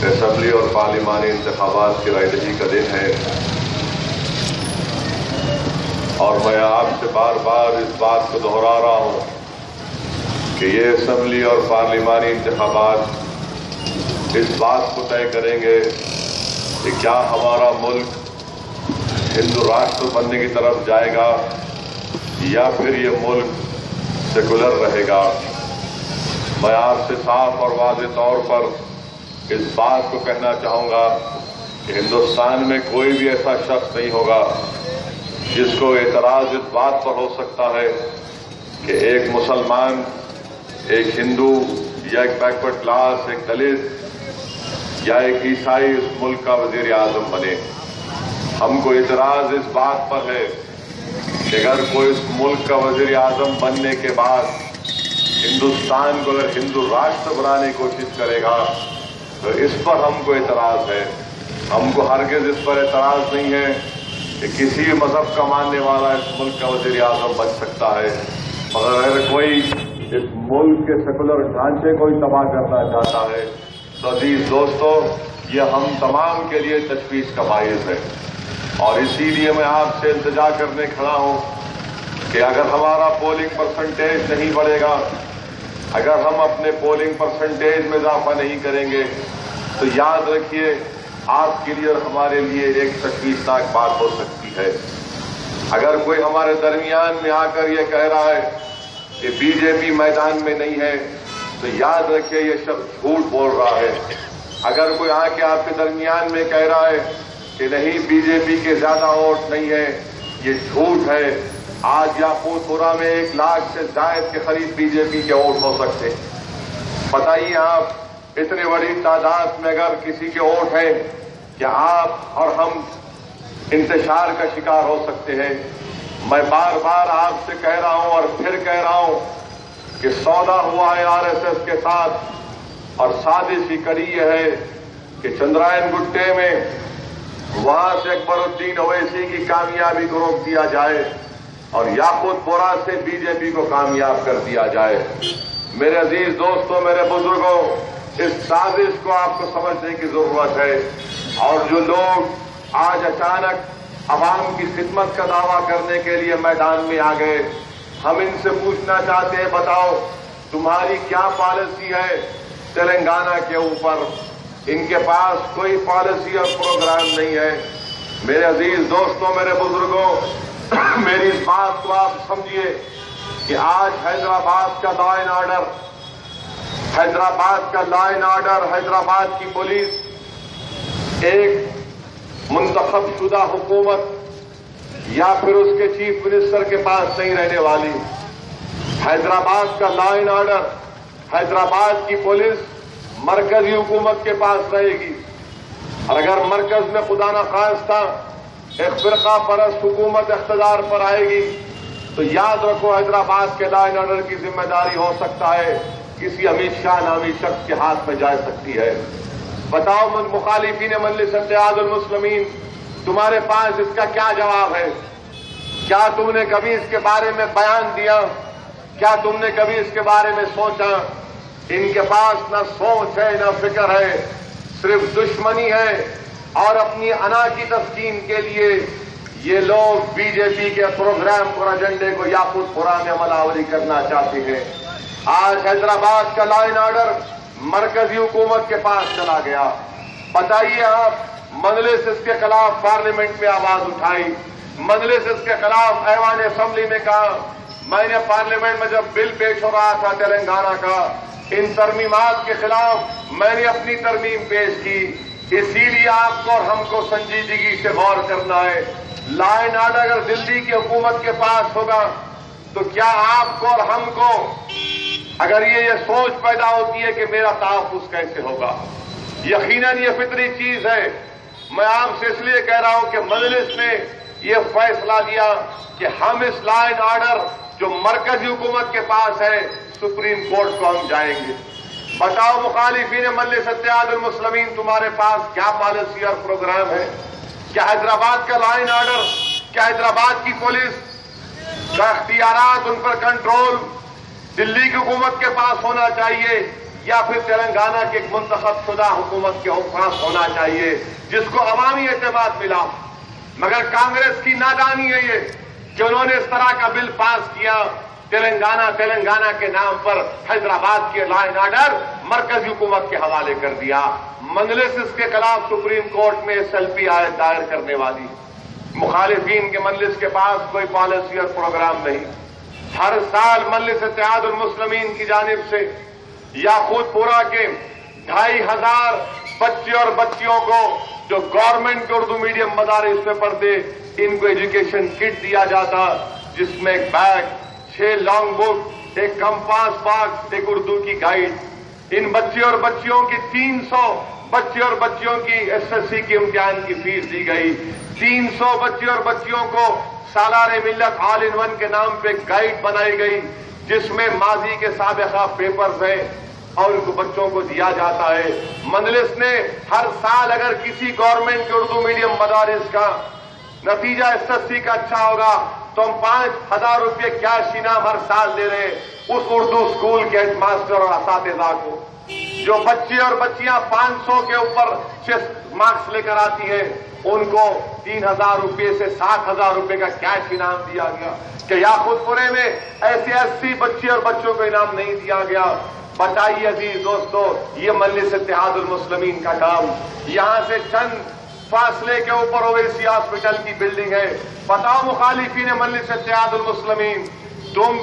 Assembly اور پارلیمانی انتخابات کی رائے دہی کا دن ہے اور میں آپ سے بار بار اس بات کو دہرا رہا ہوں کہ یہ اسمبلی اور پارلیمانی انتخابات اس بات کو طے کریں گے کہ کیا ہمارا ملک ہندو راشٹر بننے کی طرف جائے گا یا پھر یہ ملک سیکولر رہے گا۔ میں آپ سے صاف اور واضح طور پر اس بات کو کہنا چاہوں گا کہ ہندوستان میں کوئی بھی ایسا شخص نہیں ہوگا جس کو اعتراض اس بات پر ہو سکتا ہے کہ ایک مسلمان، ایک ہندو یا ایک بیکورڈ کلاس، ایک دلت یا ایک عیسائی اس ملک کا وزیر اعظم بنے۔ ہم کو اعتراض اس بات پر ہے کہ اگر کوئی اس ملک کا وزیر اعظم بننے کے بعد ہندوستان کو اگر ہندو راشٹر بنانے کی کوشش کرے گا تو اس پر ہم کو اعتراض ہے۔ ہم کو ہرگز اس پر اعتراض نہیں ہے کہ کسی بھی مذہب کا ماننے والا اس ملک کا وزیر اعظم بن سکتا ہے، مگر اگر کوئی اس ملک کے سیکولر ڈھانچے کو ہی تباہ کرنا چاہتا ہے تو عزیز دوستو، یہ ہم تمام کے لیے تشویش کا باعث ہے۔ اور اسی لیے میں آپ سے التجا کرنے کھڑا ہوں کہ اگر ہمارا پولنگ پرسنٹیج نہیں بڑھے گا، اگر ہم اپنے پولنگ پرسنٹیج میں اضافہ نہیں کریں گے تو یاد رکھیے آپ کے لیے اور ہمارے لیے ایک تشویشناک بات ہو سکتی ہے۔ اگر کوئی ہمارے درمیان میں آ کر یہ کہہ رہا ہے کہ بی جے پی میدان میں نہیں ہے تو یاد رکھیے یہ شخص جھوٹ بول رہا ہے۔ اگر کوئی آ کے آپ کے درمیان میں کہہ رہا ہے کہ نہیں بی جے پی کے زیادہ ووٹ نہیں ہے، یہ جھوٹ ہے۔ آج یاقوت پورہ میں 1 لاکھ سے زائد کے قریب بی جے پی کے ووٹ ہو سکتے۔ بتائیے آپ اتنی بڑی تعداد میں اگر کسی کے ووٹ ہیں کیا آپ اور ہم انتشار کا شکار ہو سکتے ہیں؟ میں بار بار آپ سے کہہ رہا ہوں اور پھر کہہ رہا ہوں کہ سودا ہوا ہے آر ایس ایس کے ساتھ اور سازش کی کڑی یہ ہے کہ چندرائن گٹے میں وہاں سے اکبر الدین اویسی کی کامیابی کو روک دیا جائے اور یاقوت پورہ سے بی جے پی کو کامیاب کر دیا جائے۔ میرے عزیز دوستوں، میرے بزرگوں، اس سازش کو آپ کو سمجھنے کی ضرورت ہے۔ اور جو لوگ آج اچانک عوام کی خدمت کا دعویٰ کرنے کے لیے میدان میں آ گئے، ہم ان سے پوچھنا چاہتے ہیں بتاؤ تمہاری کیا پالیسی ہے تلنگانہ کے اوپر؟ ان کے پاس کوئی پالیسی اور پروگرام نہیں ہے۔ میرے عزیز دوستوں، میرے بزرگوں، میری اس بات کو آپ سمجھیے کہ آج حیدرآباد کا لا اینڈ آرڈر، حیدرآباد کی پولیس ایک منتخب شدہ حکومت یا پھر اس کے چیف منسٹر کے پاس نہیں رہنے والی۔ حیدرآباد کا لا اینڈ آرڈر، حیدرآباد کی پولیس مرکزی حکومت کے پاس رہے گی۔ اور اگر مرکز میں خدا نخواستہ ایک فرقہ پرست حکومت اقتدار پر آئے گی تو یاد رکھو حیدرآباد کے لا اینڈ آرڈر کی ذمہ داری ہو سکتا ہے کسی امیت شاہ نامی شخص کے ہاتھ میں جا سکتی ہے۔ بتاؤ مخالفین مجلس اتحاد المسلمین، تمہارے پاس اس کا کیا جواب ہے؟ کیا تم نے کبھی اس کے بارے میں بیان دیا؟ کیا تم نے کبھی اس کے بارے میں سوچا؟ ان کے پاس نہ سوچ ہے نہ فکر ہے، صرف دشمنی ہے اور اپنی انا کی تسکین کے لیے یہ لوگ بی جے پی کے پروگرام اور ایجنڈے کو یاقوت پورہ میں عمل آوری کرنا چاہتے ہیں۔ آج حیدرآباد کا لا اینڈ آرڈر مرکزی حکومت کے پاس چلا گیا۔ بتائیے آپ، مجلس اس کے خلاف پارلیمنٹ میں آواز اٹھائی، مجلس اس کے خلاف ایوان اسمبلی میں کہا۔ میں نے پارلیمنٹ میں جب بل پیش ہو رہا تھا تلنگانہ کا، ان ترمیمات کے خلاف میں نے اپنی ترمیم پیش کی۔ اسی لیے آپ کو اور ہم کو سنجیدگی سے غور کرنا ہے۔ لا اینڈ آرڈر اگر دلی کی حکومت کے پاس ہوگا تو کیا آپ کو اور ہم کو اگر یہ سوچ پیدا ہوتی ہے کہ میرا تحفظ کیسے ہوگا؟ یقیناً یہ فطری چیز ہے۔ میں آپ سے اس لیے کہہ رہا ہوں کہ مجلس نے یہ فیصلہ لیا کہ ہم اس لا اینڈ آرڈر جو مرکزی حکومت کے پاس ہے سپریم کورٹ کو ہم جائیں گے۔ بتاؤ مخالفین مجلس اتحاد المسلمین، تمہارے پاس کیا پالیسی اور پروگرام ہے؟ کیا حیدرآباد کا لا اینڈ آرڈر، کیا حیدرآباد کی پولیس کا اختیارات، ان پر کنٹرول دلی کی حکومت کے پاس ہونا چاہیے یا پھر تلنگانہ کے ایک منتخب شدہ حکومت کے پاس ہونا چاہیے جس کو عوامی اعتماد ملا. مگر کانگریس کی نادانی ہے یہ کہ انہوں نے اس طرح کا بل پاس کیا. تلنگانہ کے نام پر حیدرآباد کے لا اینڈ آرڈر مرکزی حکومت کے حوالے کر دیا. مجلس اس کے خلاف سپریم کورٹ میں SLP دائر کرنے والی. مخالفین کے مجلس کے پاس کوئی پالیسی اور پروگرام نہیں. ہر سال مجلس اتحاد المسلمین کی جانب سے یاقوت پورہ کے 2500 بچے اور بچیوں کو جو گورنمنٹ کے اردو میڈیم مدارس میں پڑھتے ان کو ایجوکیشن کٹ دیا جاتا جس میں ایک بیگ، 6 لانگ بک، ایک کمپاس باکس، ایک اردو کی گائیڈ. ان بچے اور بچیوں کی 300 بچے اور بچیوں کی SSC کی امتحان کی فیس دی گئی. 300 بچے اور بچیوں کو سالار ملت آل ان ون کے نام پہ گائیڈ بنائی گئی جس میں ماضی کے سابقہ پیپرز ہیں اور ان کو بچوں کو دیا جاتا ہے. مجلس نے ہر سال اگر کسی گورنمنٹ کے اردو میڈیم مدارس کا نتیجہ SSC کا اچھا ہوگا تو ہم 5000 روپے کیش انعام ہر سال دے رہے اس اردو اسکول کے ہیڈ ماسٹر اور اساتذہ کو. جو بچے اور بچیاں 500 کے اوپر 6 مارکس لے کر آتی ہیں ان کو 3000 روپے سے 60,000 روپے کا کیش انعام دیا گیا. کہ یاقوت پورے میں ایسے 80 بچے اور بچوں کو انعام نہیں دیا گیا. بتائیے عزیز دوستو، یہ مجلس اتحاد المسلمین کا کام. یہاں سے چند فاصلے کے اوپر اویسی ہاسپٹل کی بلڈنگ ہے. بتاؤ مخالفین مجلس اتحاد المسلمین، تم